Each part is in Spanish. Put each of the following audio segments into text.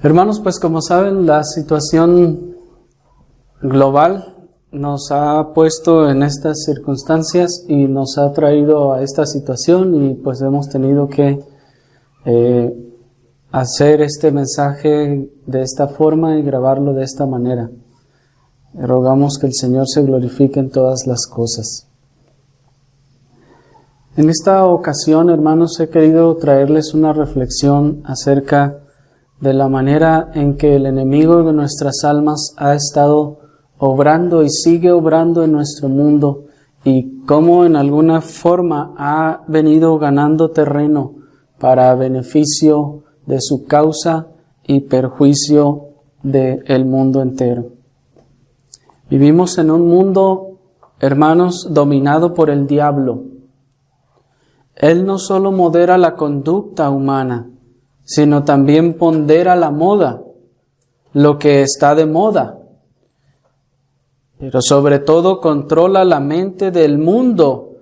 Hermanos, pues como saben, la situación global nos ha puesto en estas circunstancias y nos ha traído a esta situación, y pues hemos tenido que hacer este mensaje de esta forma y grabarlo de esta manera. Rogamos que el Señor se glorifique en todas las cosas. En esta ocasión, hermanos, he querido traerles una reflexión acerca de la manera en que el enemigo de nuestras almas ha estado obrando y sigue obrando en nuestro mundo, y cómo en alguna forma ha venido ganando terreno para beneficio de su causa y perjuicio del mundo entero. Vivimos en un mundo, hermanos, dominado por el diablo. Él no solo modera la conducta humana, sino también pondera la moda, lo que está de moda. Pero sobre todo controla la mente del mundo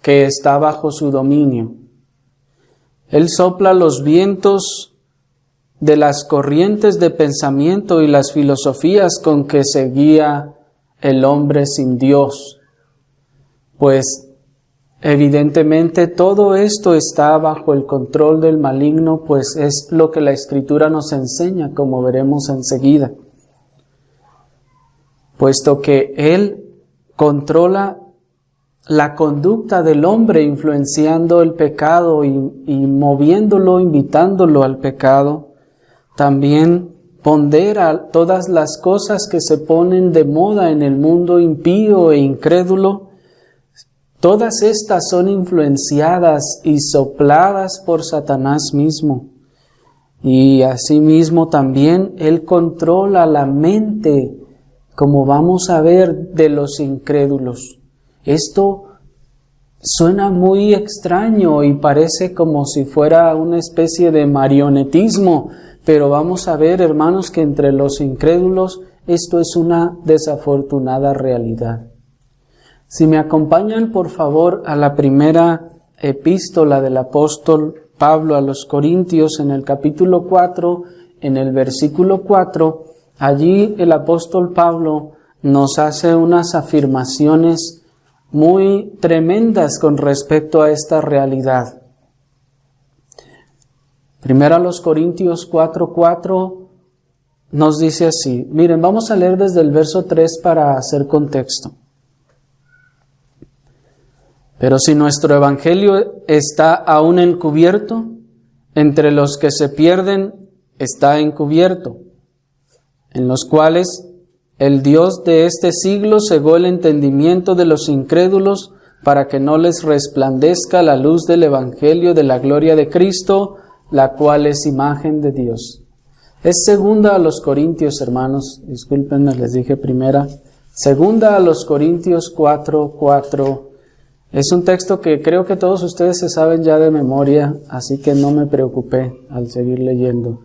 que está bajo su dominio. Él sopla los vientos de las corrientes de pensamiento y las filosofías con que se guía el hombre sin Dios. Pues evidentemente todo esto está bajo el control del maligno, pues es lo que la Escritura nos enseña, como veremos enseguida. Puesto que Él controla la conducta del hombre, influenciando el pecado y moviéndolo, invitándolo al pecado, también pondera todas las cosas que se ponen de moda en el mundo impío e incrédulo. Todas estas son influenciadas y sopladas por Satanás mismo. Y asimismo también Él controla la mente, como vamos a ver, de los incrédulos. Esto suena muy extraño y parece como si fuera una especie de marionetismo, pero vamos a ver, hermanos, que entre los incrédulos esto es una desafortunada realidad. Si me acompañan, por favor, a la primera epístola del apóstol Pablo a los Corintios, en el capítulo 4, en el versículo 4, allí el apóstol Pablo nos hace unas afirmaciones muy tremendas con respecto a esta realidad. Primero a los Corintios 4:4 nos dice así. Miren, vamos a leer desde el verso 3 para hacer contexto. Pero si nuestro evangelio está aún encubierto, entre los que se pierden está encubierto, en los cuales el Dios de este siglo cegó el entendimiento de los incrédulos para que no les resplandezca la luz del evangelio de la gloria de Cristo, la cual es imagen de Dios. Es segunda a los Corintios, hermanos, discúlpenme, les dije primera. Segunda a los Corintios 4:4. Es un texto que creo que todos ustedes se saben ya de memoria, así que no me preocupé al seguir leyendo.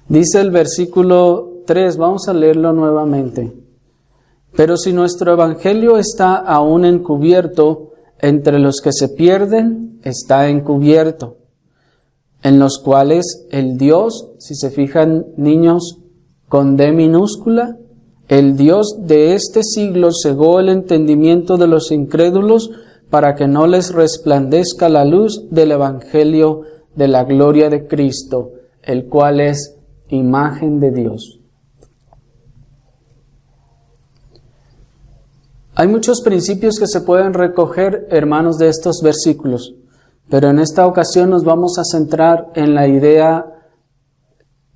Dice el versículo 3, vamos a leerlo nuevamente. Pero si nuestro evangelio está aún encubierto, entre los que se pierden está encubierto, en los cuales el Dios, si se fijan niños, con D minúscula, el Dios de este siglo cegó el entendimiento de los incrédulos para que no les resplandezca la luz del evangelio de la gloria de Cristo, el cual es imagen de Dios. Hay muchos principios que se pueden recoger, hermanos, de estos versículos, pero en esta ocasión nos vamos a centrar en la idea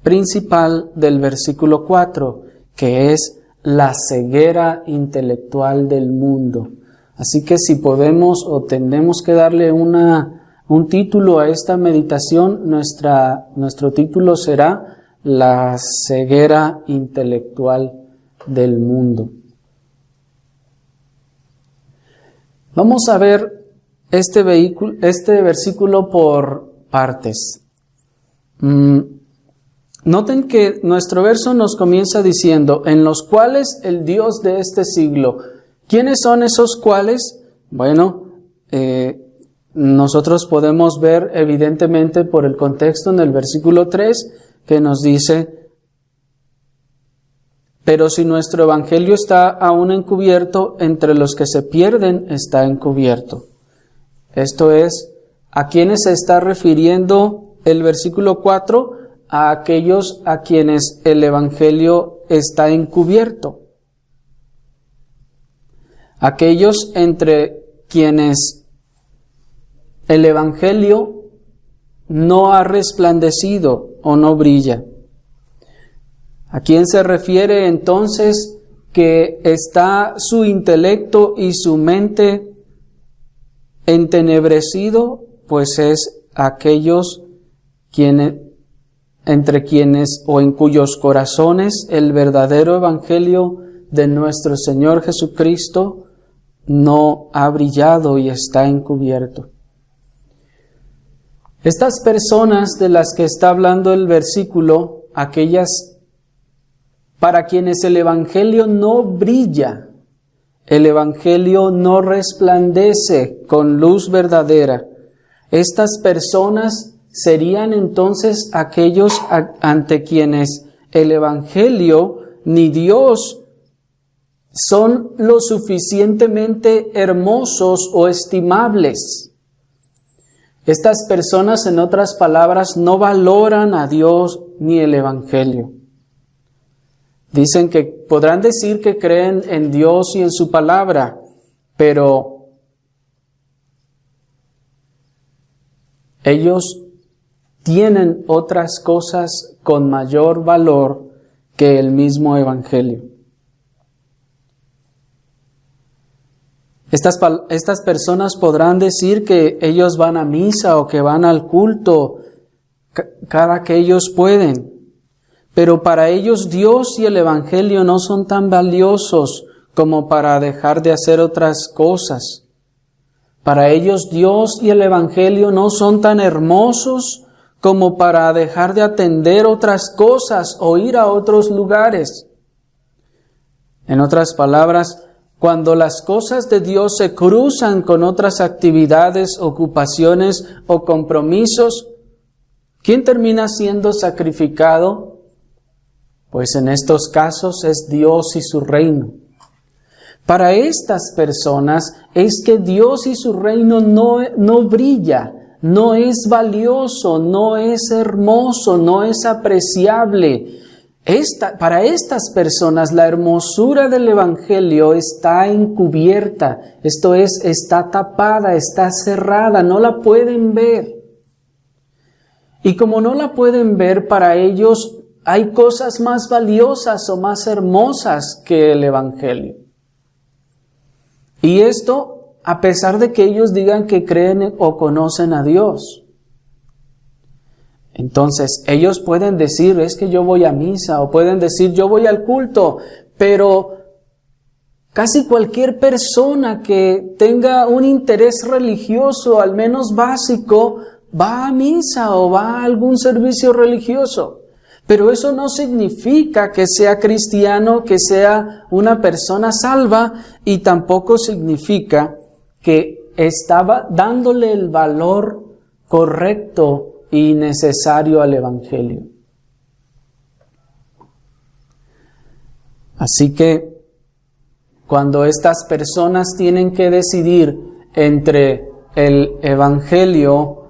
principal del versículo 4, que es la ceguera intelectual del mundo. Así que si podemos o tenemos que darle un título a esta meditación, nuestro título será la ceguera intelectual del mundo. Vamos a ver este versículo por partes. Noten que nuestro verso nos comienza diciendo, en los cuales el Dios de este siglo. ¿Quiénes son esos cuales? Bueno, nosotros podemos ver evidentemente por el contexto en el versículo 3 que nos dice: pero si nuestro evangelio está aún encubierto, entre los que se pierden está encubierto. Esto es, ¿a quiénes se está refiriendo el versículo 4? A aquellos a quienes el evangelio está encubierto. Aquellos entre quienes el evangelio no ha resplandecido o no brilla. ¿A quién se refiere entonces que está su intelecto y su mente entenebrecido? Pues es aquellos entre quienes o en cuyos corazones el verdadero evangelio de nuestro Señor Jesucristo no ha brillado y está encubierto. Estas personas de las que está hablando el versículo, aquellas para quienes el evangelio no brilla, el evangelio no resplandece con luz verdadera, estas personas serían entonces aquellos ante quienes el evangelio ni Dios son lo suficientemente hermosos o estimables. Estas personas, en otras palabras, no valoran a Dios ni el evangelio. Dicen que podrán decir que creen en Dios y en su palabra, pero ellos tienen otras cosas con mayor valor que el mismo evangelio. Estas personas podrán decir que ellos van a misa o que van al culto cada que ellos pueden. Pero para ellos Dios y el evangelio no son tan valiosos como para dejar de hacer otras cosas. Para ellos Dios y el evangelio no son tan hermosos como para dejar de atender otras cosas o ir a otros lugares. En otras palabras, cuando las cosas de Dios se cruzan con otras actividades, ocupaciones o compromisos, ¿quién termina siendo sacrificado? Pues en estos casos es Dios y su reino. Para estas personas es que Dios y su reino no brilla, no es valioso, no es hermoso, no es apreciable. Para estas personas la hermosura del evangelio está encubierta, esto es, está tapada, está cerrada, no la pueden ver. Y como no la pueden ver, para ellos hay cosas más valiosas o más hermosas que el evangelio. Y esto a pesar de que ellos digan que creen o conocen a Dios. Entonces, ellos pueden decir, es que yo voy a misa, o pueden decir, yo voy al culto, pero casi cualquier persona que tenga un interés religioso, al menos básico, va a misa o va a algún servicio religioso. Pero eso no significa que sea cristiano, que sea una persona salva, y tampoco significa que estaba dándole el valor correcto y necesario al evangelio. Así que cuando estas personas tienen que decidir entre el evangelio,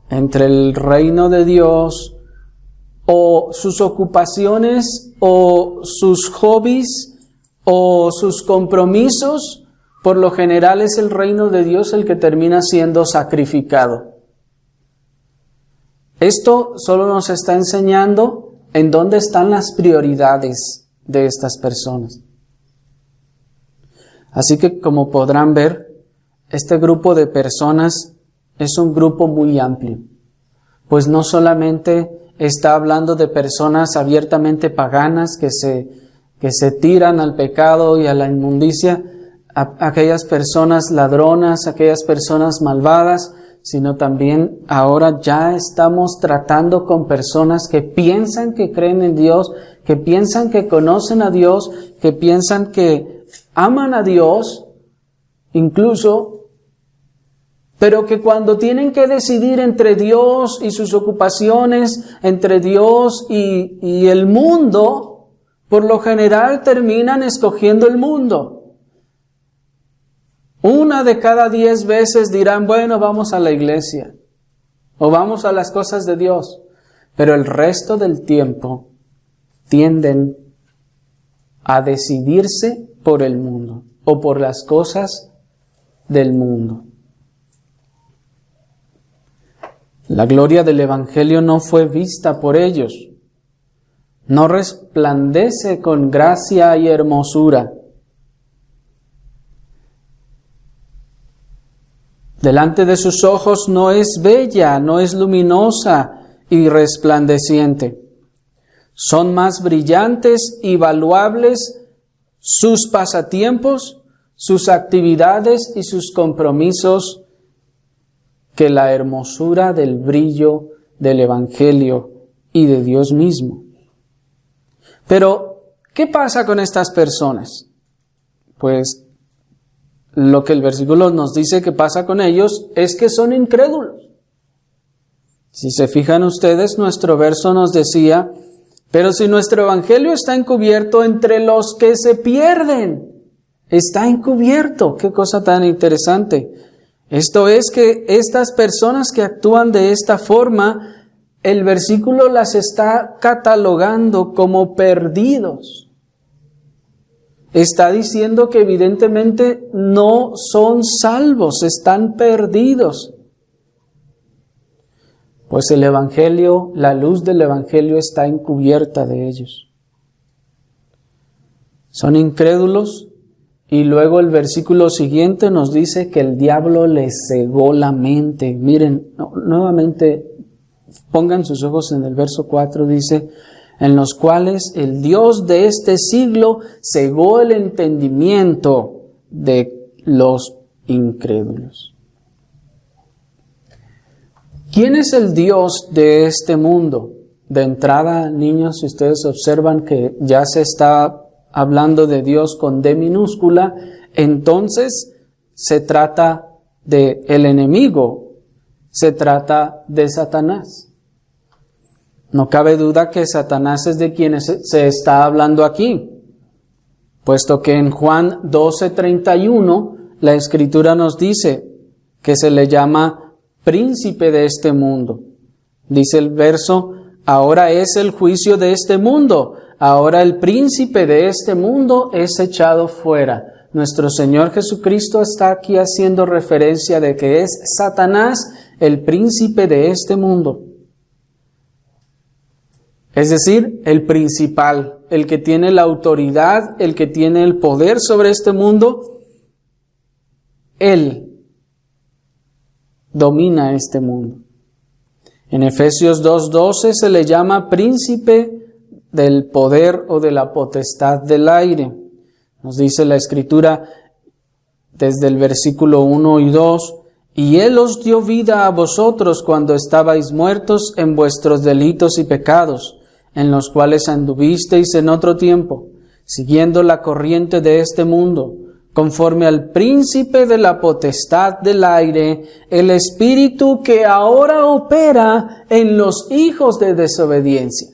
entre el reino de Dios, o sus ocupaciones, o sus hobbies, o sus compromisos, por lo general es el reino de Dios el que termina siendo sacrificado. Esto solo nos está enseñando en dónde están las prioridades de estas personas. Así que, como podrán ver, este grupo de personas es un grupo muy amplio, pues no solamente está hablando de personas abiertamente paganas que se tiran al pecado y a la inmundicia, aquellas personas ladronas, aquellas personas malvadas, sino también ahora ya estamos tratando con personas que piensan que creen en Dios, que piensan que conocen a Dios, que piensan que aman a Dios, incluso pero que cuando tienen que decidir entre Dios y sus ocupaciones, entre Dios y el mundo, por lo general terminan escogiendo el mundo. 1 de cada 10 veces dirán, bueno, vamos a la iglesia o vamos a las cosas de Dios, pero el resto del tiempo tienden a decidirse por el mundo o por las cosas del mundo. La gloria del Evangelio no fue vista por ellos, no resplandece con gracia y hermosura. Delante de sus ojos no es bella, no es luminosa y resplandeciente. Son más brillantes y valuables sus pasatiempos, sus actividades y sus compromisos que la hermosura del brillo del Evangelio y de Dios mismo. Pero, ¿qué pasa con estas personas? Pues, lo que el versículo nos dice que pasa con ellos es que son incrédulos. Si se fijan ustedes, nuestro verso nos decía, pero si nuestro evangelio está encubierto entre los que se pierden, está encubierto. Qué cosa tan interesante. Esto es que estas personas que actúan de esta forma, el versículo las está catalogando como perdidos. Está diciendo que evidentemente no son salvos, están perdidos. Pues el Evangelio, la luz del Evangelio está encubierta de ellos. Son incrédulos y luego el versículo siguiente nos dice que el diablo les cegó la mente. Miren, nuevamente pongan sus ojos en el verso 4, dice, en los cuales el Dios de este siglo cegó el entendimiento de los incrédulos. ¿Quién es el Dios de este mundo? De entrada, niños, si ustedes observan que ya se está hablando de Dios con D minúscula, entonces se trata de el enemigo, se trata de Satanás. No cabe duda que Satanás es de quien se está hablando aquí, puesto que en Juan 12:31 la Escritura nos dice que se le llama príncipe de este mundo. Dice el verso, ahora es el juicio de este mundo, ahora el príncipe de este mundo es echado fuera. Nuestro Señor Jesucristo está aquí haciendo referencia de que es Satanás el príncipe de este mundo. Es decir, el principal, el que tiene la autoridad, el que tiene el poder sobre este mundo, él domina este mundo. En Efesios 2:12 se le llama príncipe del poder o de la potestad del aire. Nos dice la Escritura desde el versículo 1 y 2, y Él os dio vida a vosotros cuando estabais muertos en vuestros delitos y pecados, en los cuales anduvisteis en otro tiempo, siguiendo la corriente de este mundo, conforme al príncipe de la potestad del aire, el espíritu que ahora opera en los hijos de desobediencia.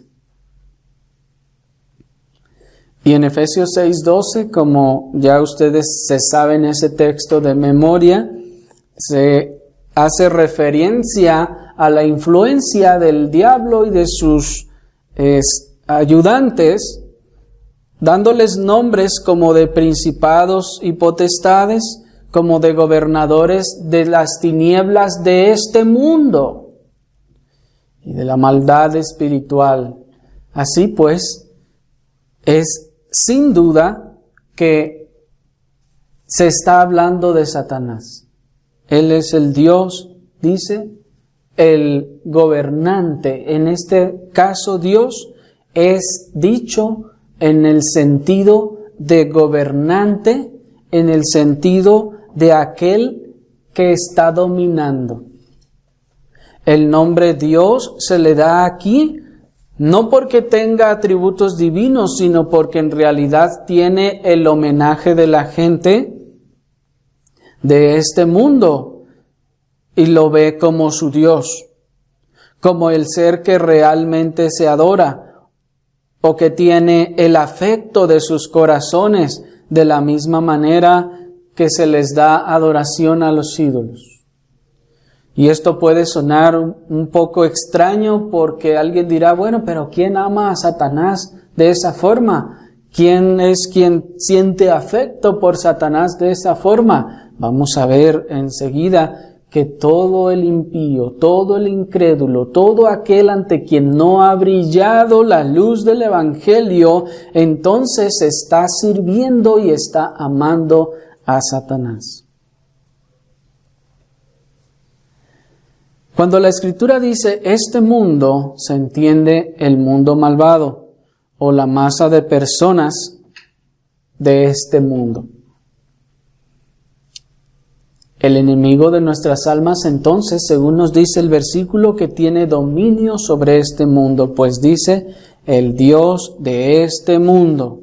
Y en Efesios 6:12, como ya ustedes se saben ese texto de memoria, se hace referencia a la influencia del diablo y de sus ayudantes, dándoles nombres como de principados y potestades, como de gobernadores de las tinieblas de este mundo y de la maldad espiritual. Así pues, es sin duda que se está hablando de Satanás. Él es el Dios, dice, el gobernante. En este caso, Dios es dicho en el sentido de gobernante, en el sentido de aquel que está dominando. El nombre Dios se le da aquí no porque tenga atributos divinos, sino porque en realidad tiene el homenaje de la gente de este mundo. y lo ve como su Dios, como el ser que realmente se adora o que tiene el afecto de sus corazones de la misma manera que se les da adoración a los ídolos. Y esto puede sonar un poco extraño porque alguien dirá, bueno, pero ¿quién ama a Satanás de esa forma? ¿Quién es quien siente afecto por Satanás de esa forma? Vamos a ver enseguida que todo el impío, todo el incrédulo, todo aquel ante quien no ha brillado la luz del Evangelio, entonces está sirviendo y está amando a Satanás. Cuando la Escritura dice este mundo, se entiende el mundo malvado o la masa de personas de este mundo. El enemigo de nuestras almas, entonces, según nos dice el versículo, que tiene dominio sobre este mundo, pues dice, el Dios de este mundo,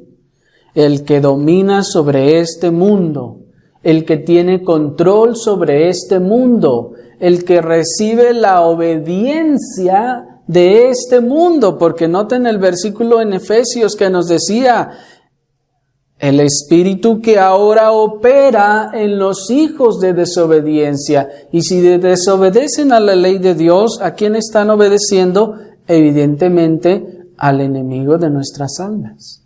el que domina sobre este mundo, el que tiene control sobre este mundo, el que recibe la obediencia de este mundo, porque noten el versículo en Efesios que nos decía, el espíritu que ahora opera en los hijos de desobediencia. Y si desobedecen a la ley de Dios, ¿a quién están obedeciendo? Evidentemente al enemigo de nuestras almas.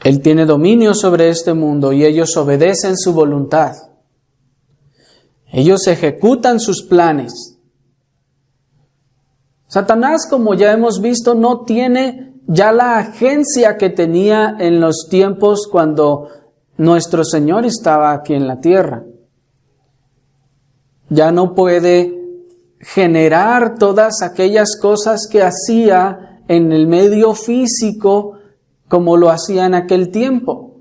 Él tiene dominio sobre este mundo y ellos obedecen su voluntad. Ellos ejecutan sus planes. Satanás, como ya hemos visto, no tiene ya la agencia que tenía en los tiempos cuando nuestro Señor estaba aquí en la tierra. Ya no puede generar todas aquellas cosas que hacía en el medio físico como lo hacía en aquel tiempo.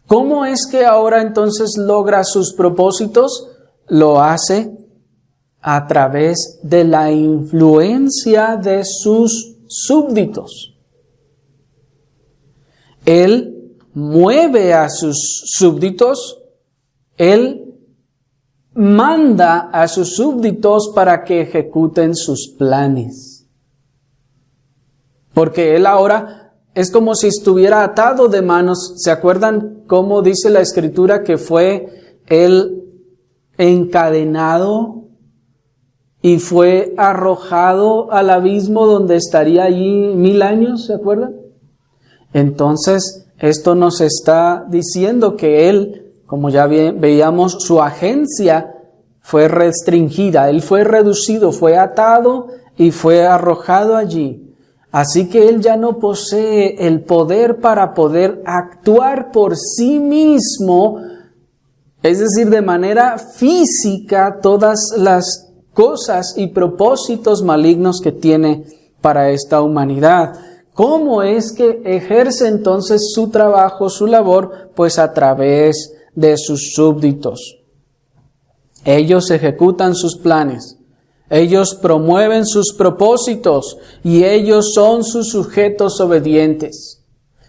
¿Cómo es que ahora entonces logra sus propósitos? Lo hace a través de la influencia de sus súbditos. Él mueve a sus súbditos, Él manda a sus súbditos para que ejecuten sus planes. Porque Él ahora es como si estuviera atado de manos. ¿Se acuerdan cómo dice la Escritura que fue Él encadenado y fue arrojado al abismo donde estaría allí 1000 años? ¿Se acuerdan? Entonces, esto nos está diciendo que Él, como ya veíamos, su agencia fue restringida, Él fue reducido, fue atado y fue arrojado allí. Así que Él ya no posee el poder para poder actuar por sí mismo, es decir, de manera física, todas las cosas y propósitos malignos que tiene para esta humanidad. ¿Cómo es que ejerce entonces su trabajo, su labor? Pues a través de sus súbditos. Ellos ejecutan sus planes, ellos promueven sus propósitos y ellos son sus sujetos obedientes.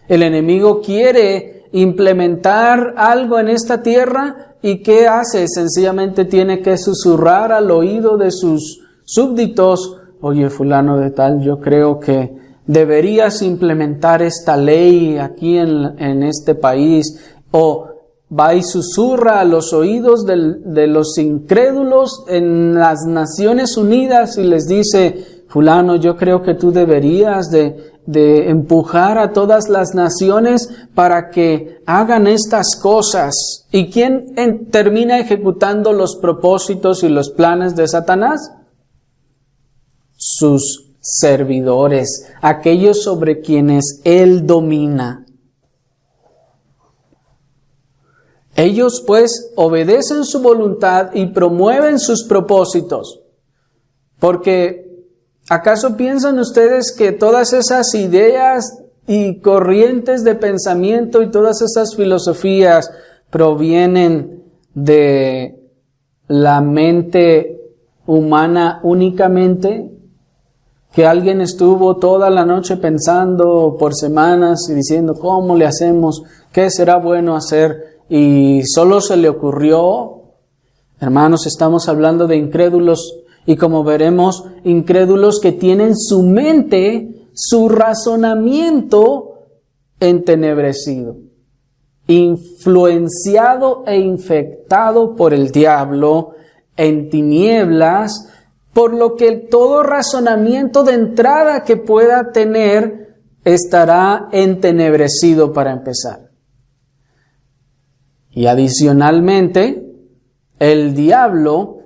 El enemigo quiere implementar algo en esta tierra. ¿Y qué hace? Sencillamente tiene que susurrar al oído de sus súbditos, oye, fulano de tal, yo creo que deberías implementar esta ley aquí en este país. O va y susurra a los oídos de los incrédulos en las Naciones Unidas y les dice, fulano, yo creo que tú deberías de empujar a todas las naciones para que hagan estas cosas. ¿Y quién termina ejecutando los propósitos y los planes de Satanás? Sus servidores, aquellos sobre quienes él domina. Ellos pues obedecen su voluntad y promueven sus propósitos, porque ¿acaso piensan ustedes que todas esas ideas y corrientes de pensamiento y todas esas filosofías provienen de la mente humana únicamente? Que alguien estuvo toda la noche pensando por semanas y diciendo, ¿cómo le hacemos? ¿Qué será bueno hacer y solo se le ocurrió. Hermanos, estamos hablando de incrédulos y como veremos, incrédulos que tienen su mente, su razonamiento entenebrecido, influenciado e infectado por el diablo en tinieblas, por lo que todo razonamiento de entrada que pueda tener estará entenebrecido para empezar. Y adicionalmente, el diablo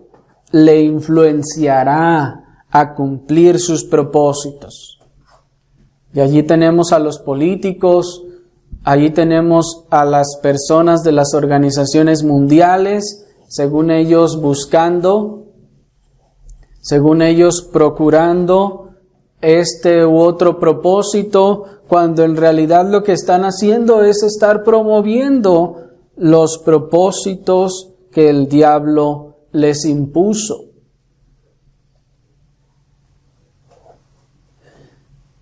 le influenciará a cumplir sus propósitos. Y allí tenemos a los políticos, allí tenemos a las personas de las organizaciones mundiales, según ellos buscando, según ellos procurando este u otro propósito, cuando en realidad lo que están haciendo es estar promoviendo los propósitos que el diablo les impuso.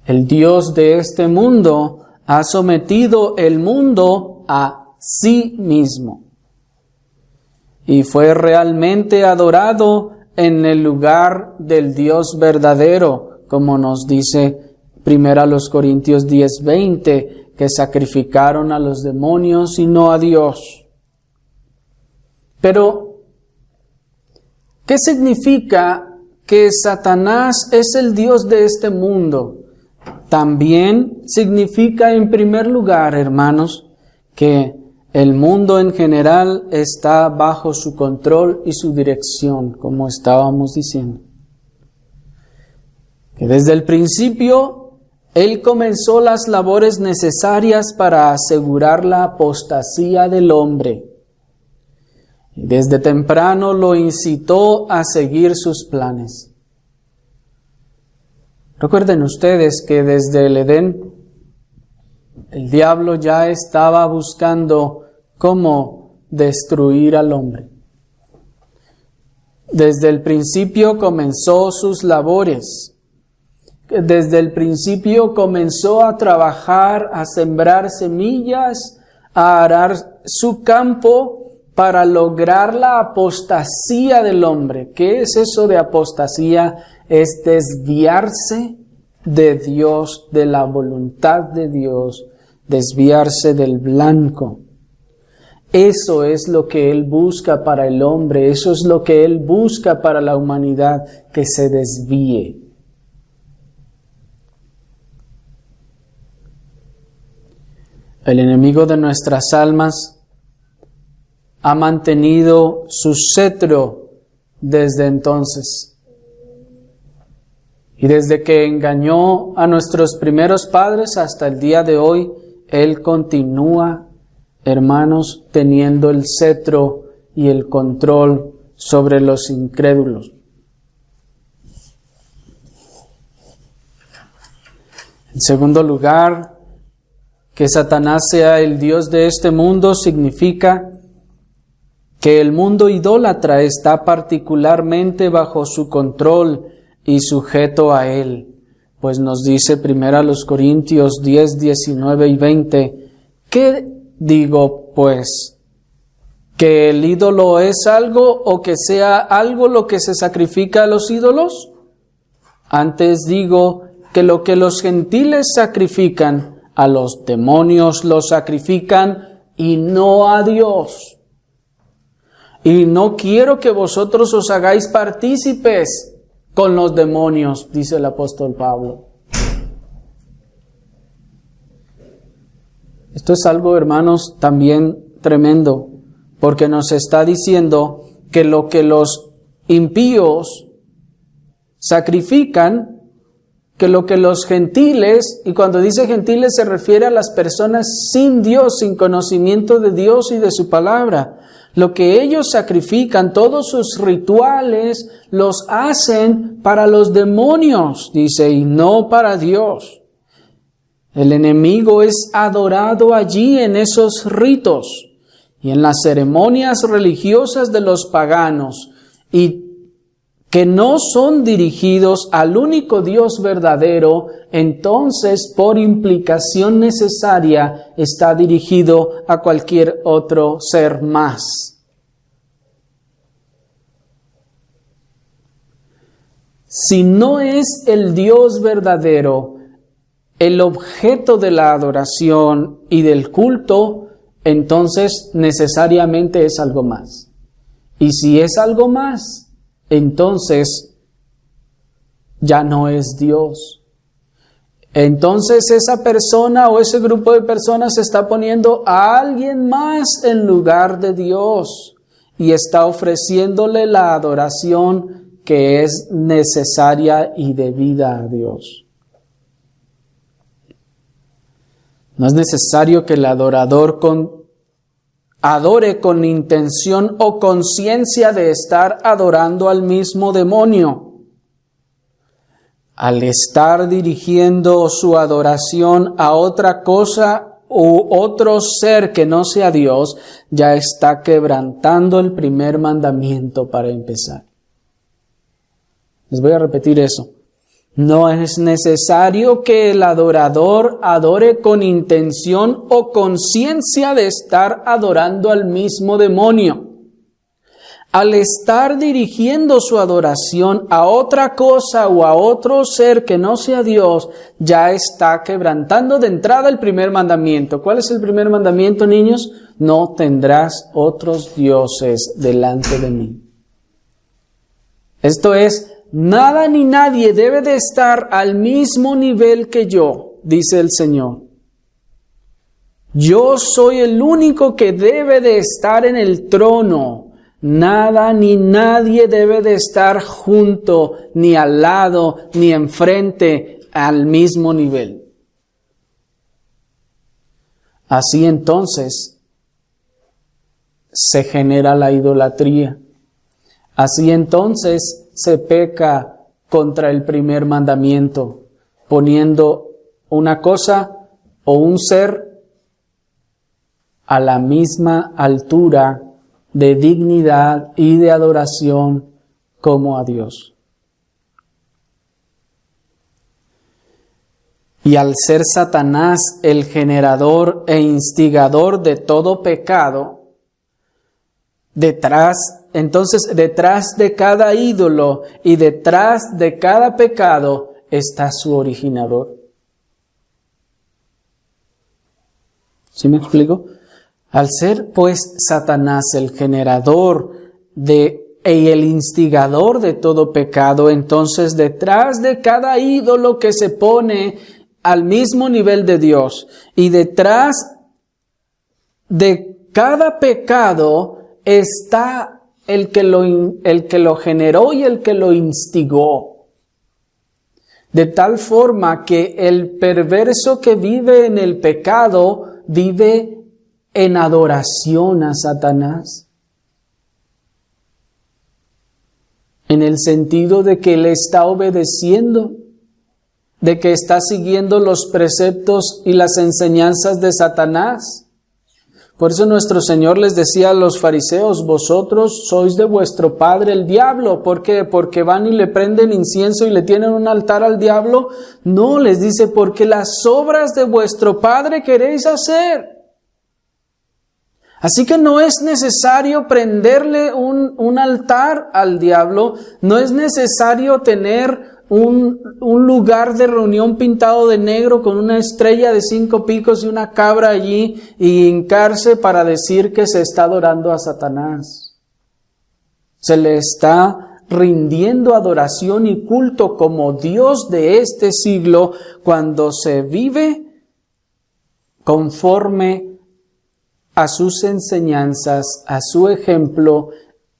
El Dios de este mundo ha sometido el mundo a sí mismo y fue realmente adorado en el lugar del Dios verdadero, como nos dice 1 Corintios 10:20, que sacrificaron a los demonios y no a Dios. Pero, ¿qué significa que Satanás es el Dios de este mundo? También significa, en primer lugar, hermanos, que el mundo en general está bajo su control y su dirección, como estábamos diciendo. Que desde el principio Él comenzó las labores necesarias para asegurar la apostasía del hombre. Y desde temprano lo incitó a seguir sus planes. Recuerden ustedes que desde el Edén, el diablo ya estaba buscando cómo destruir al hombre. Desde el principio comenzó sus labores. Desde el principio comenzó a trabajar, a sembrar semillas, a arar su campo para lograr la apostasía del hombre. ¿Qué es eso de apostasía? Es desviarse de Dios, de la voluntad de Dios, desviarse del blanco. Eso es lo que Él busca para el hombre, eso es lo que Él busca para la humanidad, que se desvíe. El enemigo de nuestras almas ha mantenido su cetro desde entonces. Y desde que engañó a nuestros primeros padres hasta el día de hoy, Él continúa, hermanos, teniendo el cetro y el control sobre los incrédulos. En segundo lugar, que Satanás sea el Dios de este mundo significa que el mundo idólatra está particularmente bajo su control y sujeto a él. Pues nos dice 1 Corintios 10, 19 y 20, ¿qué digo pues? ¿Que el ídolo es algo o que sea algo lo que se sacrifica a los ídolos? Antes digo que lo que los gentiles sacrifican, a los demonios los sacrifican y no a Dios. Y no quiero que vosotros os hagáis partícipes con los demonios, dice el apóstol Pablo. Esto es algo, hermanos, también tremendo, porque nos está diciendo que lo que los impíos sacrifican, que lo que los gentiles, y cuando dice gentiles se refiere a las personas sin Dios, sin conocimiento de Dios y de su palabra, lo que ellos sacrifican, todos sus rituales, los hacen para los demonios, dice, y no para Dios. El enemigo es adorado allí en esos ritos y en las ceremonias religiosas de los paganos, y que no son dirigidos al único Dios verdadero, entonces por implicación necesaria está dirigido a cualquier otro ser más. Si no es el Dios verdadero el objeto de la adoración y del culto, entonces necesariamente es algo más. Y si es algo más, entonces ya no es Dios. Entonces esa persona o ese grupo de personas está poniendo a alguien más en lugar de Dios y está ofreciéndole la adoración que es necesaria y debida a Dios. No es necesario que el adorador adore con intención o conciencia de estar adorando al mismo demonio. Al estar dirigiendo su adoración a otra cosa u otro ser que no sea Dios, ya está quebrantando el primer mandamiento para empezar. Les voy a repetir eso. No es necesario que el adorador adore con intención o conciencia de estar adorando al mismo demonio. Al estar dirigiendo su adoración a otra cosa o a otro ser que no sea Dios, ya está quebrantando de entrada el primer mandamiento. ¿Cuál es el primer mandamiento, niños? No tendrás otros dioses delante de mí. Esto es, nada ni nadie debe de estar al mismo nivel que yo, dice el Señor. Yo soy el único que debe de estar en el trono. Nada ni nadie debe de estar junto, ni al lado, ni enfrente, al mismo nivel. Así entonces se genera la idolatría. Así entonces se peca contra el primer mandamiento, poniendo una cosa o un ser a la misma altura de dignidad y de adoración como a Dios. Y al ser Satanás el generador e instigador de todo pecado, detrás de cada ídolo y detrás de cada pecado está su originador. ¿Sí me explico? Al ser pues Satanás el generador y el instigador de todo pecado, entonces detrás de cada ídolo que se pone al mismo nivel de Dios y detrás de cada pecado está el que lo generó y el que lo instigó. De tal forma que el perverso que vive en el pecado vive en adoración a Satanás. En el sentido de que le está obedeciendo, de que está siguiendo los preceptos y las enseñanzas de Satanás. Por eso nuestro Señor les decía a los fariseos, vosotros sois de vuestro padre el diablo. ¿Por qué? ¿Porque van y le prenden incienso y le tienen un altar al diablo? No, les dice, porque las obras de vuestro padre queréis hacer. Así que no es necesario prenderle un altar al diablo, no es necesario tener un lugar de reunión pintado de negro con una estrella de 5 picos y una cabra allí y hincarse para decir que se está adorando a Satanás. Se le está rindiendo adoración y culto como Dios de este siglo cuando se vive conforme a sus enseñanzas, a su ejemplo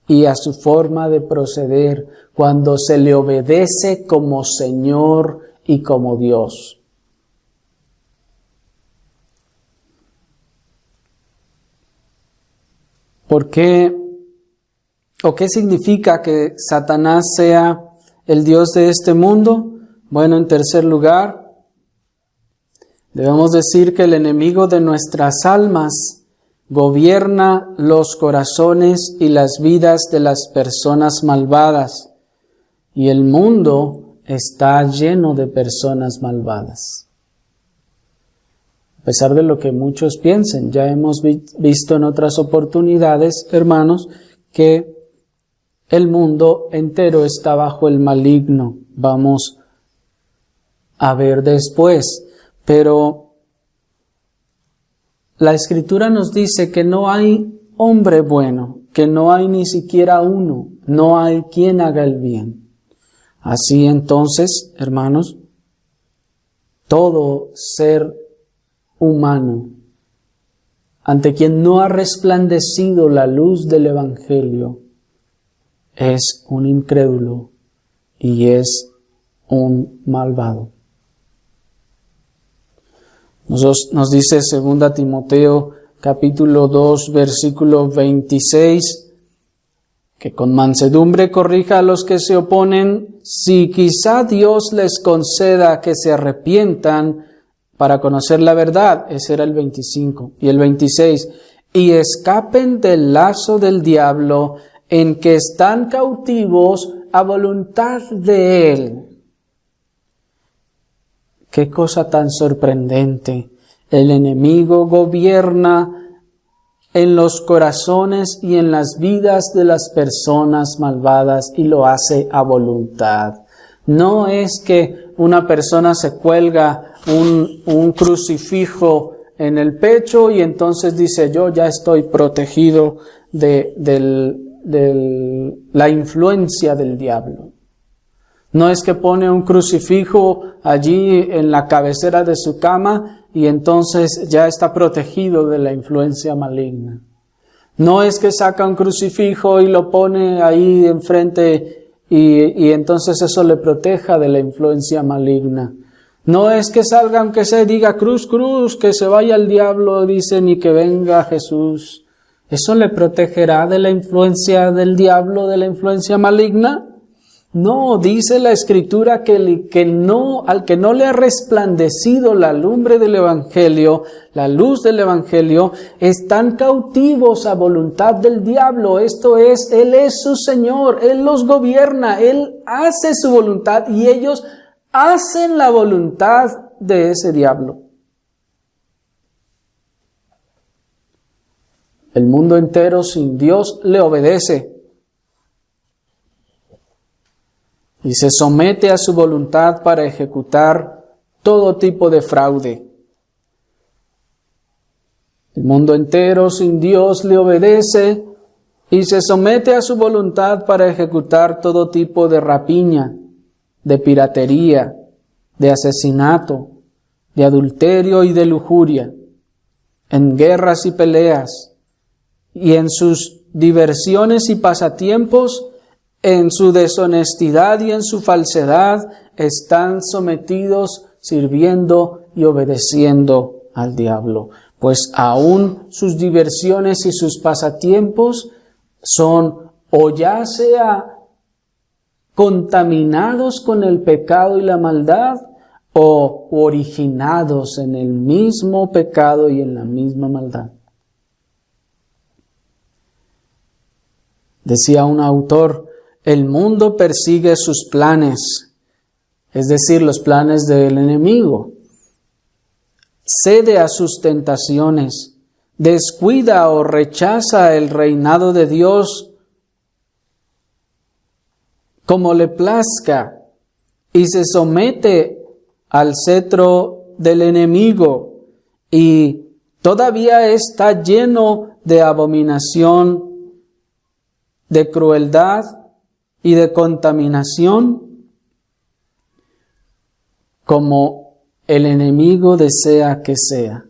y a su forma de proceder, cuando se le obedece como Señor y como Dios. ¿Por qué o qué significa que Satanás sea el Dios de este mundo? Bueno, en tercer lugar, debemos decir que el enemigo de nuestras almas gobierna los corazones y las vidas de las personas malvadas, y el mundo está lleno de personas malvadas. A pesar de lo que muchos piensen, ya hemos visto en otras oportunidades, hermanos, que el mundo entero está bajo el maligno. Vamos a ver después, pero la Escritura nos dice que no hay hombre bueno, que no hay ni siquiera uno, no hay quien haga el bien. Así entonces, hermanos, todo ser humano ante quien no ha resplandecido la luz del Evangelio es un incrédulo y es un malvado. Nos dice 2 Timoteo capítulo 2 versículo 26, que con mansedumbre corrija a los que se oponen, si quizá Dios les conceda que se arrepientan para conocer la verdad. Ese era el 25. Y el 26, y escapen del lazo del diablo, en que están cautivos a voluntad de él. Qué cosa tan sorprendente. El enemigo gobierna en los corazones y en las vidas de las personas malvadas y lo hace a voluntad. No es que una persona se cuelga un crucifijo en el pecho y entonces dice, yo ya estoy protegido de la influencia del diablo. No es que pone un crucifijo allí en la cabecera de su cama y entonces ya está protegido de la influencia maligna. No es que saca un crucifijo y lo pone ahí enfrente y entonces eso le proteja de la influencia maligna. No es que salga aunque se diga cruz, cruz, que se vaya el diablo, dicen, y que venga Jesús. ¿Eso le protegerá de la influencia del diablo, de la influencia maligna? No, dice la Escritura que al que no le ha resplandecido la lumbre del Evangelio, la luz del Evangelio, están cautivos a voluntad del diablo. Esto es, Él es su Señor, Él los gobierna, Él hace su voluntad y ellos hacen la voluntad de ese diablo. El mundo entero sin Dios le obedece y se somete a su voluntad para ejecutar todo tipo de fraude. El mundo entero sin Dios le obedece y se somete a su voluntad para ejecutar todo tipo de rapiña, de piratería, de asesinato, de adulterio y de lujuria, en guerras y peleas, y en sus diversiones y pasatiempos, en su deshonestidad y en su falsedad, están sometidos, sirviendo y obedeciendo al diablo. Pues aún sus diversiones y sus pasatiempos son o ya sea contaminados con el pecado y la maldad, o originados en el mismo pecado y en la misma maldad. Decía un autor, el mundo persigue sus planes, es decir, los planes del enemigo. Cede a sus tentaciones, descuida o rechaza el reinado de Dios como le plazca y se somete al cetro del enemigo y todavía está lleno de abominación, de crueldad y de contaminación, como el enemigo desea que sea.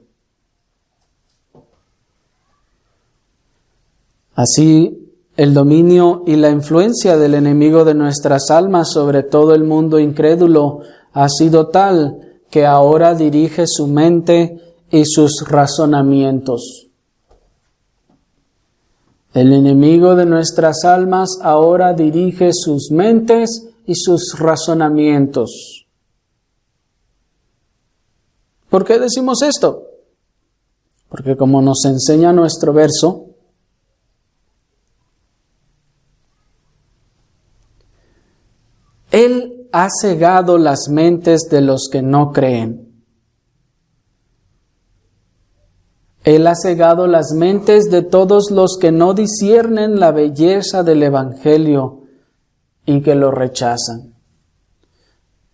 Así, el dominio y la influencia del enemigo de nuestras almas sobre todo el mundo incrédulo ha sido tal que ahora dirige su mente y sus razonamientos. El enemigo de nuestras almas ahora dirige sus mentes y sus razonamientos. ¿Por qué decimos esto? Porque como nos enseña nuestro verso, Él ha cegado las mentes de los que no creen. Él ha cegado las mentes de todos los que no disciernen la belleza del Evangelio y que lo rechazan.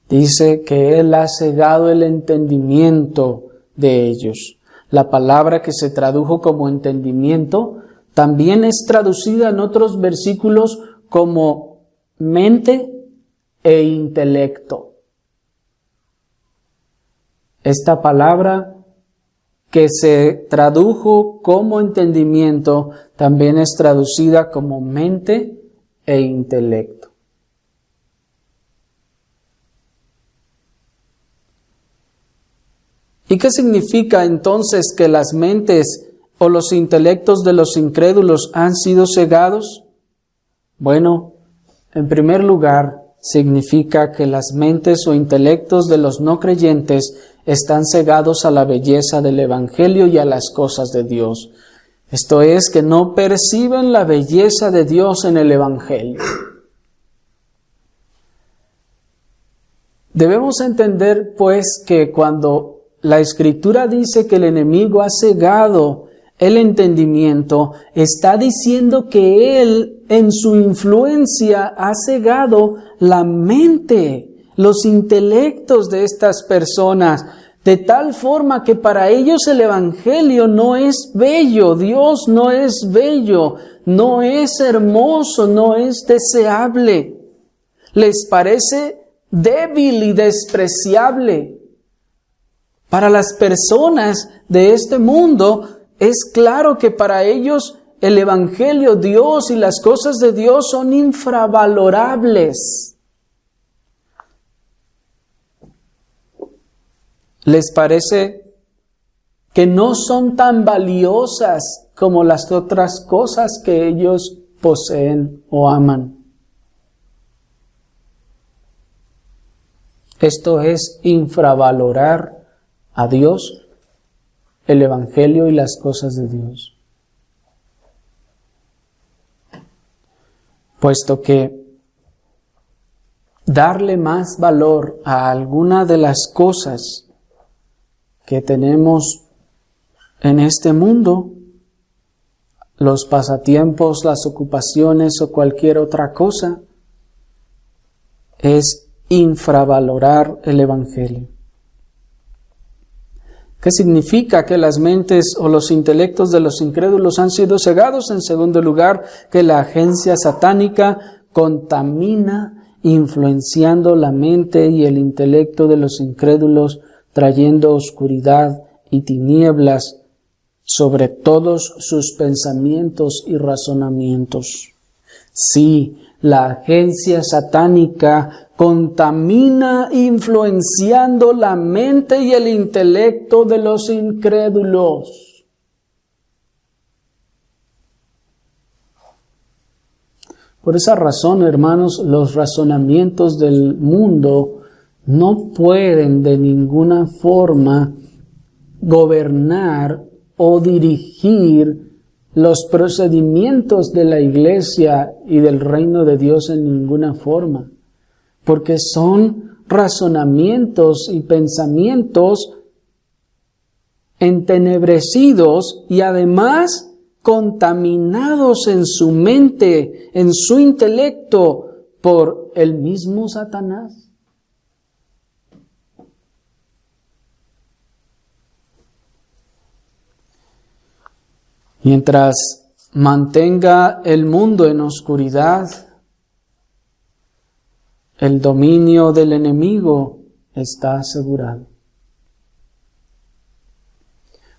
Dice que Él ha cegado el entendimiento de ellos. La palabra que se tradujo como entendimiento también es traducida en otros versículos como mente e intelecto. Esta palabra que se tradujo como entendimiento también es traducida como mente e intelecto. ¿Y qué significa entonces que las mentes o los intelectos de los incrédulos han sido cegados? Bueno, en primer lugar, significa que las mentes o intelectos de los no creyentes están cegados a la belleza del Evangelio y a las cosas de Dios. Esto es, que no perciben la belleza de Dios en el Evangelio. Debemos entender, pues, que cuando la Escritura dice que el enemigo ha cegado el entendimiento, está diciendo que él, en su influencia, ha cegado la mente, los intelectos de estas personas, de tal forma que para ellos el Evangelio no es bello, Dios no es bello, no es hermoso, no es deseable. Les parece débil y despreciable. Para las personas de este mundo, es claro que para ellos el Evangelio, Dios y las cosas de Dios son infravalorables. Les parece que no son tan valiosas como las otras cosas que ellos poseen o aman. Esto es infravalorar a Dios, el Evangelio y las cosas de Dios. Puesto que darle más valor a alguna de las cosas que tenemos en este mundo, los pasatiempos, las ocupaciones o cualquier otra cosa, es infravalorar el Evangelio. ¿Qué significa que las mentes o los intelectos de los incrédulos han sido cegados? En segundo lugar, que la agencia satánica contamina, influenciando la mente y el intelecto de los incrédulos, trayendo oscuridad y tinieblas sobre todos sus pensamientos y razonamientos. Sí, la agencia satánica contamina, influenciando la mente y el intelecto de los incrédulos. Por esa razón, hermanos, los razonamientos del mundo no pueden de ninguna forma gobernar o dirigir los procedimientos de la Iglesia y del reino de Dios en ninguna forma, porque son razonamientos y pensamientos entenebrecidos y además contaminados en su mente, en su intelecto, por el mismo Satanás. Mientras mantenga el mundo en oscuridad, el dominio del enemigo está asegurado.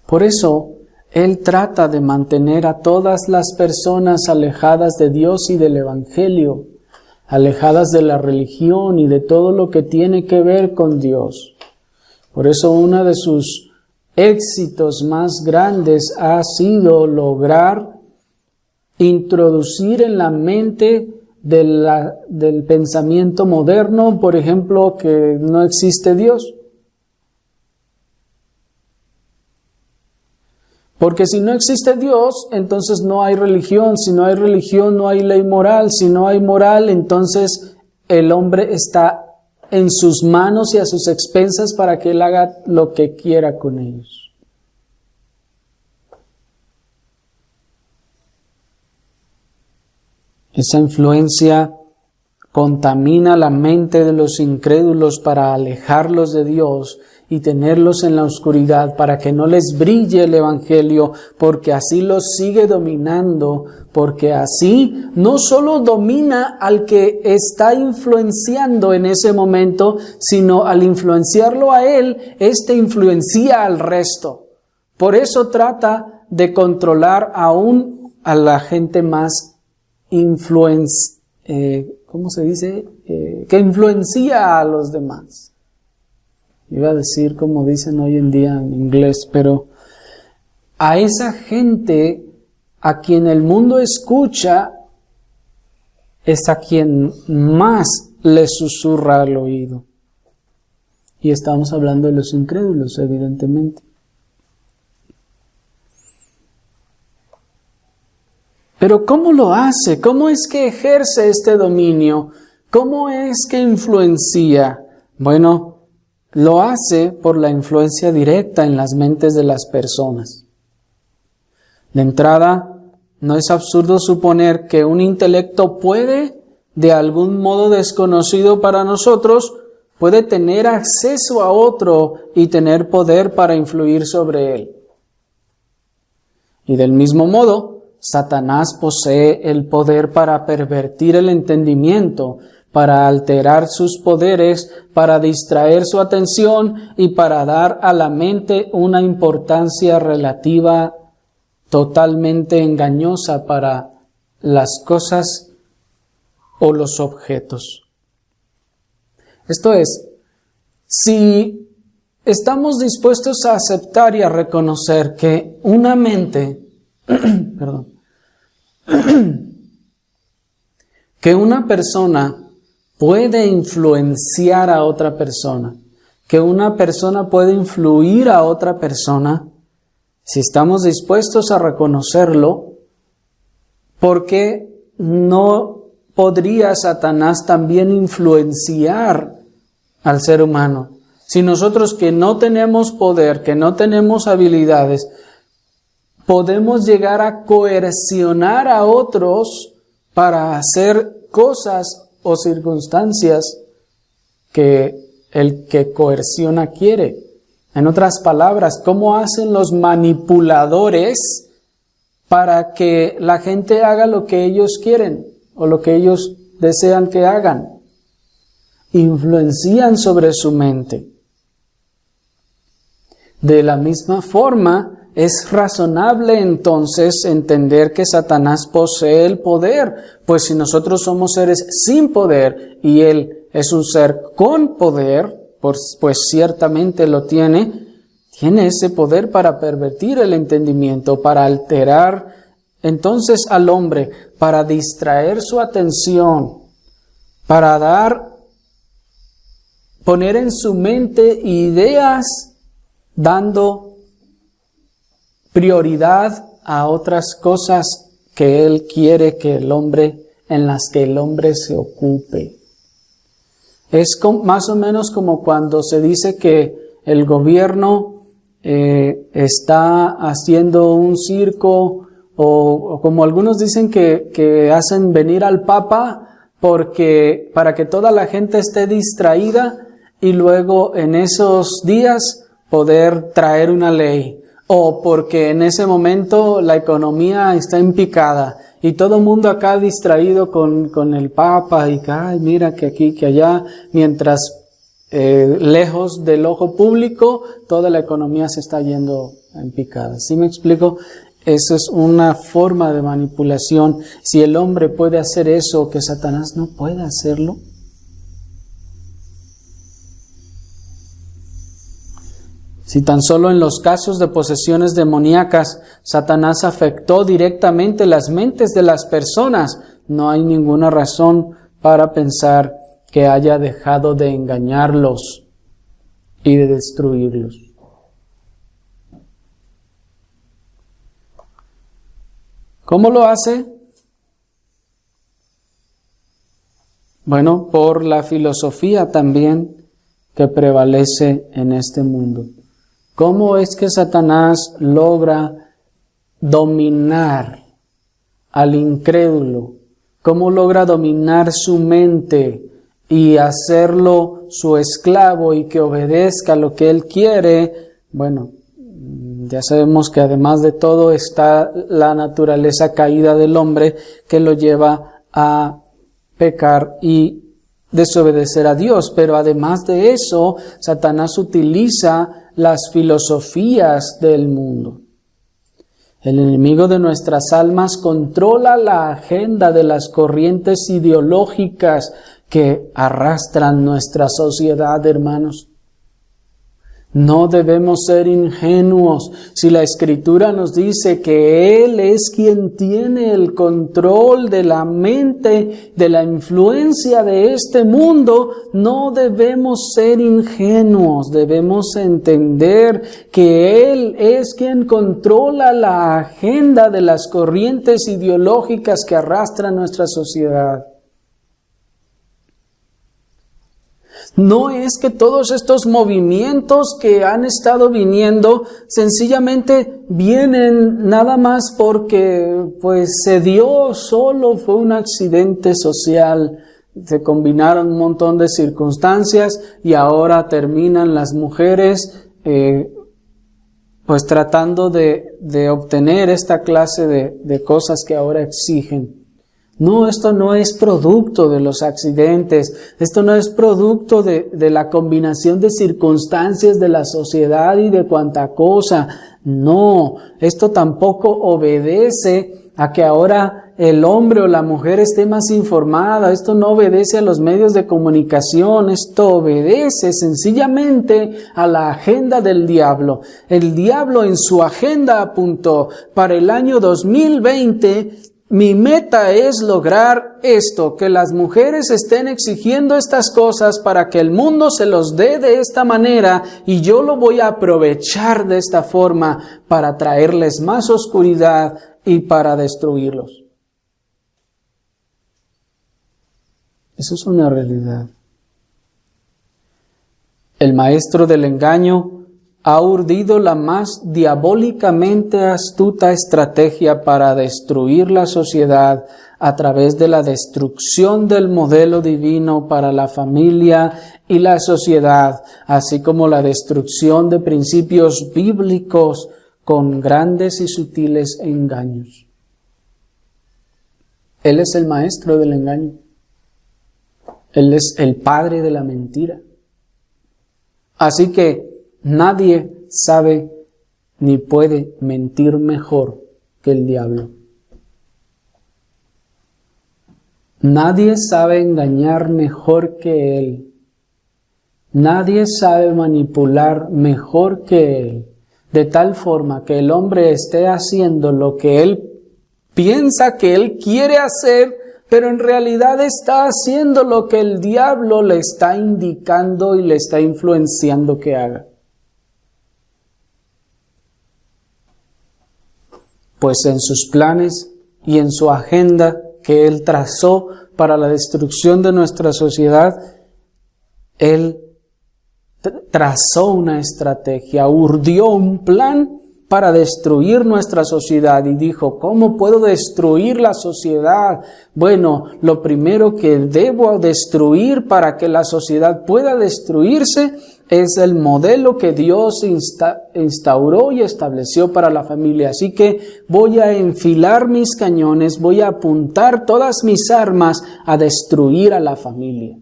Por eso, él trata de mantener a todas las personas alejadas de Dios y del Evangelio, alejadas de la religión y de todo lo que tiene que ver con Dios. Por eso, uno de sus éxitos más grandes ha sido lograr introducir en la mente del pensamiento moderno, por ejemplo, que no existe Dios. Porque si no existe Dios, entonces no hay religión. Si no hay religión, no hay ley moral. Si no hay moral, entonces el hombre está en sus manos y a sus expensas para que él haga lo que quiera con ellos. Esa influencia contamina la mente de los incrédulos para alejarlos de Dios y tenerlos en la oscuridad para que no les brille el Evangelio, porque así los sigue dominando, porque así no solo domina al que está influenciando en ese momento, sino al influenciarlo a él, éste influencia al resto. Por eso trata de controlar aún a la gente más ¿cómo se dice? Que influencia a los demás. Iba a decir como dicen hoy en día en inglés, pero a esa gente a quien el mundo escucha es a quien más le susurra al oído. Y estamos hablando de los incrédulos, evidentemente. Pero ¿cómo lo hace? ¿Cómo es que ejerce este dominio? ¿Cómo es que influencia? Bueno, lo hace por la influencia directa en las mentes de las personas. De entrada, no es absurdo suponer que un intelecto puede, de algún modo desconocido para nosotros, puede tener acceso a otro y tener poder para influir sobre él. Y del mismo modo, Satanás posee el poder para pervertir el entendimiento, para alterar sus poderes, para distraer su atención y para dar a la mente una importancia relativa totalmente engañosa para las cosas o los objetos. Esto es, si estamos dispuestos a aceptar y a reconocer que una mente, que una persona puede influenciar a otra persona, que una persona puede influir a otra persona, si estamos dispuestos a reconocerlo, ¿por qué no podría Satanás también influenciar al ser humano? Si nosotros que no tenemos poder, que no tenemos habilidades, podemos llegar a coercionar a otros para hacer cosas o circunstancias que el que coerciona quiere. En otras palabras, ¿cómo hacen los manipuladores para que la gente haga lo que ellos quieren o lo que ellos desean que hagan? Influencian sobre su mente. De la misma forma, es razonable entonces entender que Satanás posee el poder, pues si nosotros somos seres sin poder y él es un ser con poder, pues ciertamente lo tiene ese poder para pervertir el entendimiento, para alterar entonces al hombre, para distraer su atención, para poner en su mente ideas dando prioridad a otras cosas que él quiere que en las que el hombre se ocupe. Es más o menos como cuando se dice que el gobierno está haciendo un circo o como algunos dicen que hacen venir al Papa para que toda la gente esté distraída y luego en esos días poder traer una ley. O porque en ese momento la economía está en picada y todo el mundo acá distraído con el Papa y que, ay, mira que aquí, que allá, mientras lejos del ojo público toda la economía se está yendo en picada. ¿Sí me explico? Eso es una forma de manipulación. Si el hombre puede hacer eso, que Satanás no puede hacerlo. Si tan solo en los casos de posesiones demoníacas, Satanás afectó directamente las mentes de las personas, no hay ninguna razón para pensar que haya dejado de engañarlos y de destruirlos. ¿Cómo lo hace? Bueno, por la filosofía también que prevalece en este mundo. ¿Cómo es que Satanás logra dominar al incrédulo? ¿Cómo logra dominar su mente y hacerlo su esclavo y que obedezca lo que él quiere? Bueno, ya sabemos que además de todo está la naturaleza caída del hombre que lo lleva a pecar y desobedecer a Dios. Pero además de eso, Satanás utiliza las filosofías del mundo. El enemigo de nuestras almas controla la agenda de las corrientes ideológicas que arrastran nuestra sociedad, hermanos. No debemos ser ingenuos. Si la Escritura nos dice que Él es quien tiene el control de la mente, de la influencia de este mundo, no debemos ser ingenuos. Debemos entender que Él es quien controla la agenda de las corrientes ideológicas que arrastran nuestra sociedad. No es que todos estos movimientos que han estado viniendo sencillamente vienen nada más porque se dio, solo fue un accidente social. Se combinaron un montón de circunstancias y ahora terminan las mujeres tratando de obtener esta clase de cosas que ahora exigen. No, esto no es producto de los accidentes, esto no es producto de la combinación de circunstancias de la sociedad y de cuanta cosa. No, esto tampoco obedece a que ahora el hombre o la mujer esté más informada. Esto no obedece a los medios de comunicación, esto obedece sencillamente a la agenda del diablo. El diablo en su agenda apuntó para el año 2020. Mi meta es lograr esto, que las mujeres estén exigiendo estas cosas para que el mundo se los dé de esta manera y yo lo voy a aprovechar de esta forma para traerles más oscuridad y para destruirlos. Eso es una realidad. El maestro del engaño ha urdido la más diabólicamente astuta estrategia para destruir la sociedad a través de la destrucción del modelo divino para la familia y la sociedad, así como la destrucción de principios bíblicos con grandes y sutiles engaños. Él es el maestro del engaño. Él es el padre de la mentira. Así que nadie sabe ni puede mentir mejor que el diablo. Nadie sabe engañar mejor que él. Nadie sabe manipular mejor que él. De tal forma que el hombre esté haciendo lo que él piensa que él quiere hacer, pero en realidad está haciendo lo que el diablo le está indicando y le está influenciando que haga. Pues en sus planes y en su agenda que Él trazó para la destrucción de nuestra sociedad, Él trazó una estrategia, urdió un plan para destruir nuestra sociedad y dijo, ¿cómo puedo destruir la sociedad? Bueno, lo primero que debo destruir para que la sociedad pueda destruirse es el modelo que Dios instauró y estableció para la familia. Así que voy a enfilar mis cañones, voy a apuntar todas mis armas a destruir a la familia.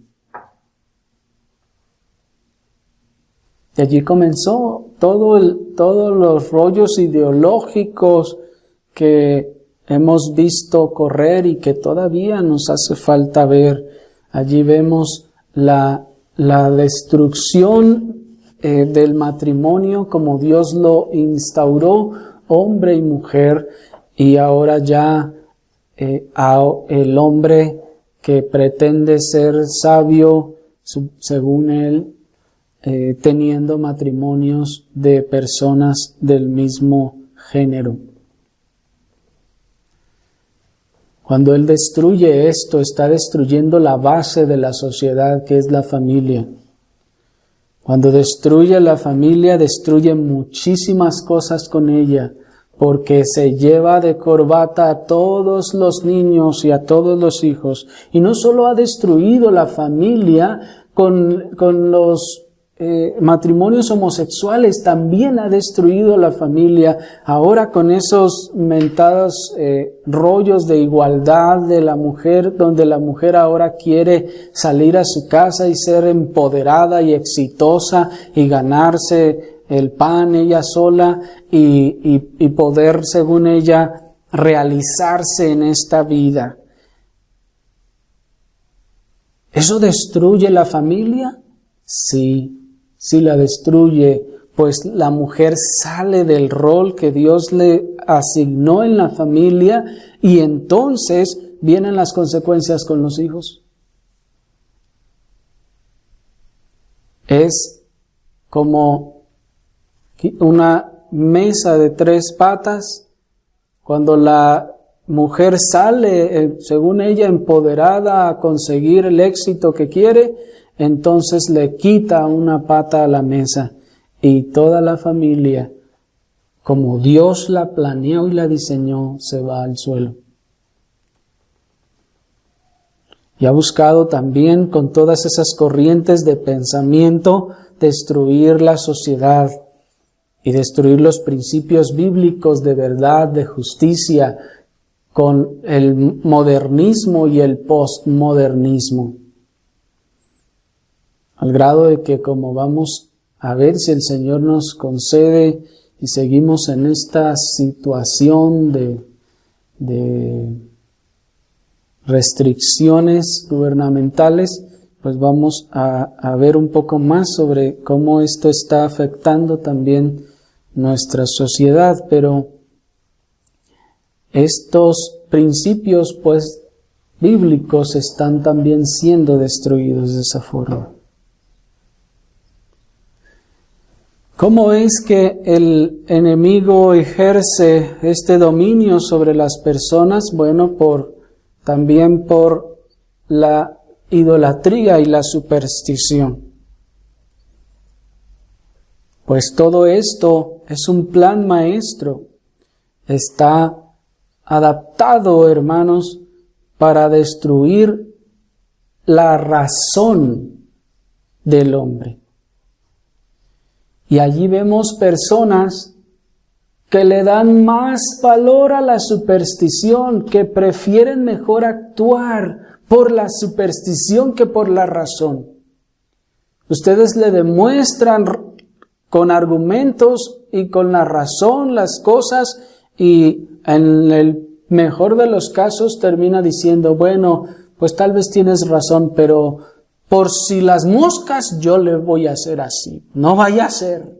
Y allí comenzó todos los rollos ideológicos que hemos visto correr y que todavía nos hace falta ver. Allí vemos la destrucción del matrimonio como Dios lo instauró, hombre y mujer, y ahora ya el hombre que pretende ser sabio, según él, teniendo matrimonios de personas del mismo género. Cuando Él destruye esto, está destruyendo la base de la sociedad, que es la familia. Cuando destruye la familia, destruye muchísimas cosas con ella, porque se lleva de corbata a todos los niños y a todos los hijos. Y no solo ha destruido la familia con los matrimonios homosexuales, también ha destruido la familia. Ahora con esos mentados rollos de igualdad de la mujer, donde la mujer ahora quiere salir a su casa y ser empoderada y exitosa y ganarse el pan ella sola y poder, según ella, realizarse en esta vida. ¿Eso destruye la familia? Sí. Sí la destruye, pues la mujer sale del rol que Dios le asignó en la familia y entonces vienen las consecuencias con los hijos. Es como una mesa de 3 patas. Cuando la mujer sale, según ella, empoderada a conseguir el éxito que quiere, entonces le quita una pata a la mesa y toda la familia, como Dios la planeó y la diseñó, se va al suelo. Y ha buscado también con todas esas corrientes de pensamiento destruir la sociedad y destruir los principios bíblicos de verdad, de justicia, con el modernismo y el postmodernismo. Al grado de que, como vamos a ver si el Señor nos concede y seguimos en esta situación de restricciones gubernamentales, pues vamos a ver un poco más sobre cómo esto está afectando también nuestra sociedad. Pero estos principios, pues, bíblicos están también siendo destruidos de esa forma. ¿Cómo es que el enemigo ejerce este dominio sobre las personas? Bueno, también por la idolatría y la superstición. Pues todo esto es un plan maestro. Está adaptado, hermanos, para destruir la razón del hombre. Y allí vemos personas que le dan más valor a la superstición, que prefieren mejor actuar por la superstición que por la razón. Ustedes le demuestran con argumentos y con la razón las cosas y en el mejor de los casos termina diciendo, bueno, pues tal vez tienes razón, pero por si las moscas yo le voy a hacer así. No vaya a ser.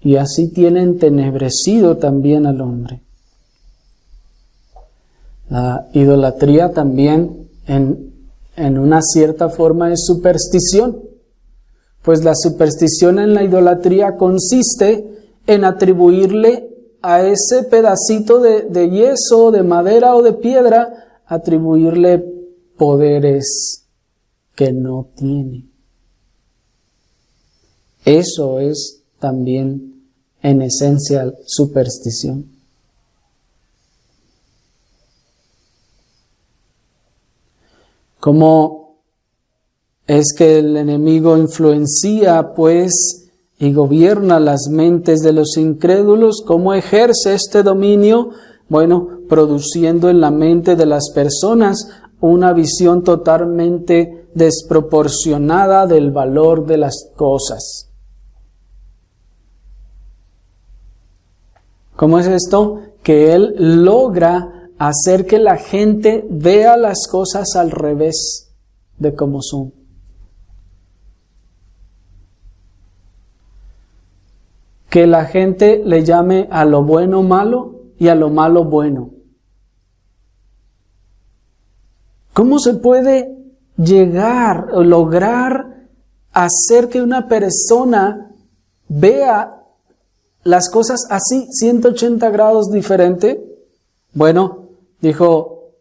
Y así tienen entenebrecido también al hombre. La idolatría también en una cierta forma es superstición. Pues la superstición en la idolatría consiste en atribuirle a ese pedacito de yeso, de madera o de piedra, atribuirle poderes que no tiene. Eso es también en esencia superstición. ¿Cómo es que el enemigo influencia, pues, y gobierna las mentes de los incrédulos? ¿Cómo ejerce este dominio? Bueno, produciendo en la mente de las personas una visión totalmente desproporcionada del valor de las cosas. ¿Cómo es esto? Que él logra hacer que la gente vea las cosas al revés de cómo son. Que la gente le llame a lo bueno malo y a lo malo bueno. ¿Cómo se puede llegar o lograr hacer que una persona vea las cosas así, 180 grados diferente? Bueno, dijo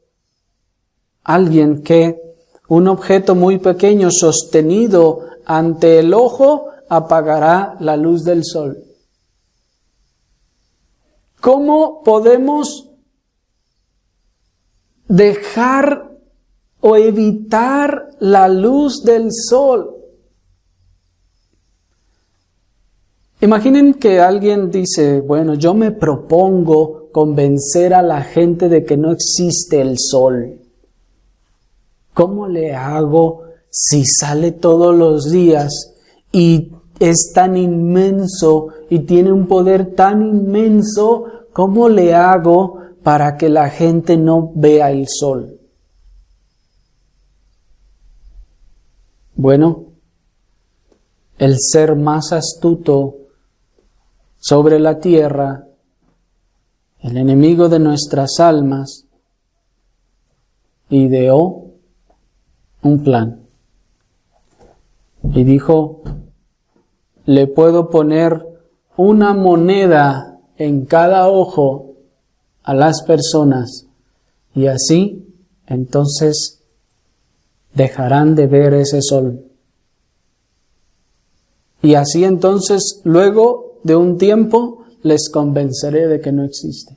alguien que un objeto muy pequeño sostenido ante el ojo apagará la luz del sol. ¿Cómo podemos dejar o evitar la luz del sol? Imaginen que alguien dice, bueno, yo me propongo convencer a la gente de que no existe el sol. ¿Cómo le hago si sale todos los días y es tan inmenso y tiene un poder tan inmenso? ¿Cómo le hago para que la gente no vea el sol? Bueno, el ser más astuto sobre la tierra, el enemigo de nuestras almas, ideó un plan. Y dijo, le puedo poner una moneda en cada ojo a las personas y así entonces dejarán de ver ese sol. Y así entonces luego de un tiempo les convenceré de que no existe.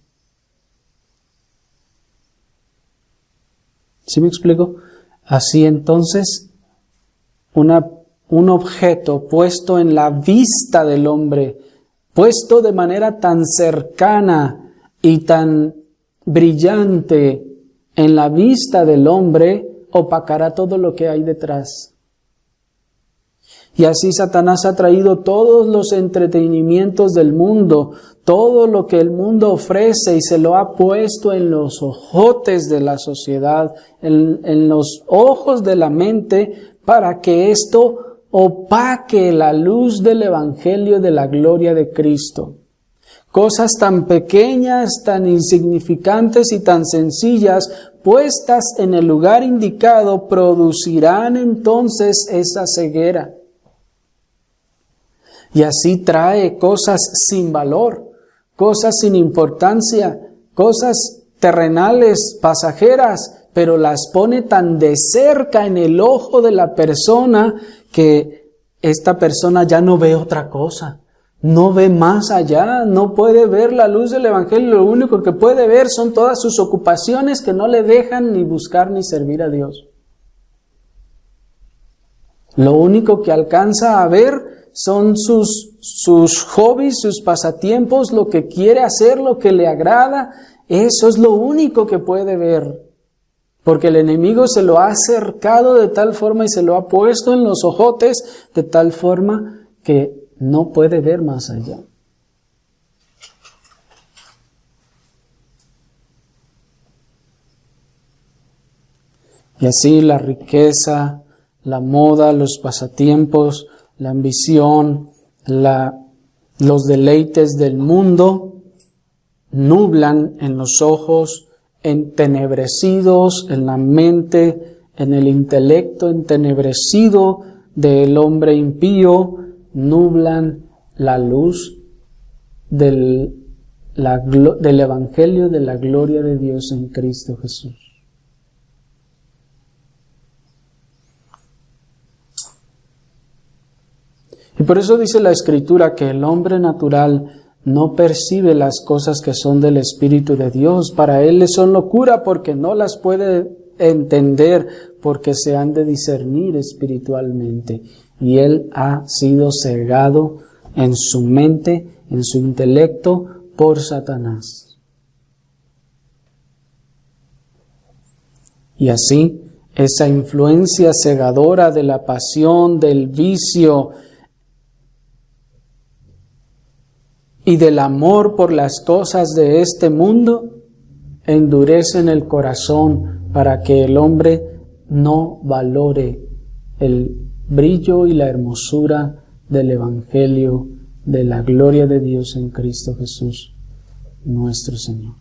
¿Sí me explico? Así entonces un objeto puesto en la vista del hombre, puesto de manera tan cercana y tan brillante en la vista del hombre, opacará todo lo que hay detrás. Y así Satanás ha traído todos los entretenimientos del mundo, todo lo que el mundo ofrece y se lo ha puesto en los ojotes de la sociedad, en los ojos de la mente, para que esto opaque la luz del Evangelio de la gloria de Cristo. Cosas tan pequeñas, tan insignificantes y tan sencillas, puestas en el lugar indicado, producirán entonces esa ceguera. Y así trae cosas sin valor, cosas sin importancia, cosas terrenales, pasajeras, pero las pone tan de cerca en el ojo de la persona que esta persona ya no ve otra cosa, no ve más allá, no puede ver la luz del Evangelio, lo único que puede ver son todas sus ocupaciones que no le dejan ni buscar ni servir a Dios. Lo único que alcanza a ver son sus hobbies, sus pasatiempos, lo que quiere hacer, lo que le agrada. Eso es lo único que puede ver. Porque el enemigo se lo ha acercado de tal forma y se lo ha puesto en los ojotes de tal forma que no puede ver más allá. Y así la riqueza, la moda, los pasatiempos, la ambición, los deleites del mundo nublan en los ojos, entenebrecidos en la mente, en el intelecto entenebrecido del hombre impío, nublan la luz del Evangelio de la gloria de Dios en Cristo Jesús. Y por eso dice la Escritura que el hombre natural no percibe las cosas que son del Espíritu de Dios. Para él le son locura porque no las puede entender, porque se han de discernir espiritualmente. Y él ha sido cegado en su mente, en su intelecto, por Satanás. Y así, esa influencia cegadora de la pasión, del vicio y del amor por las cosas de este mundo, endurecen el corazón para que el hombre no valore el brillo y la hermosura del Evangelio de la gloria de Dios en Cristo Jesús, nuestro Señor.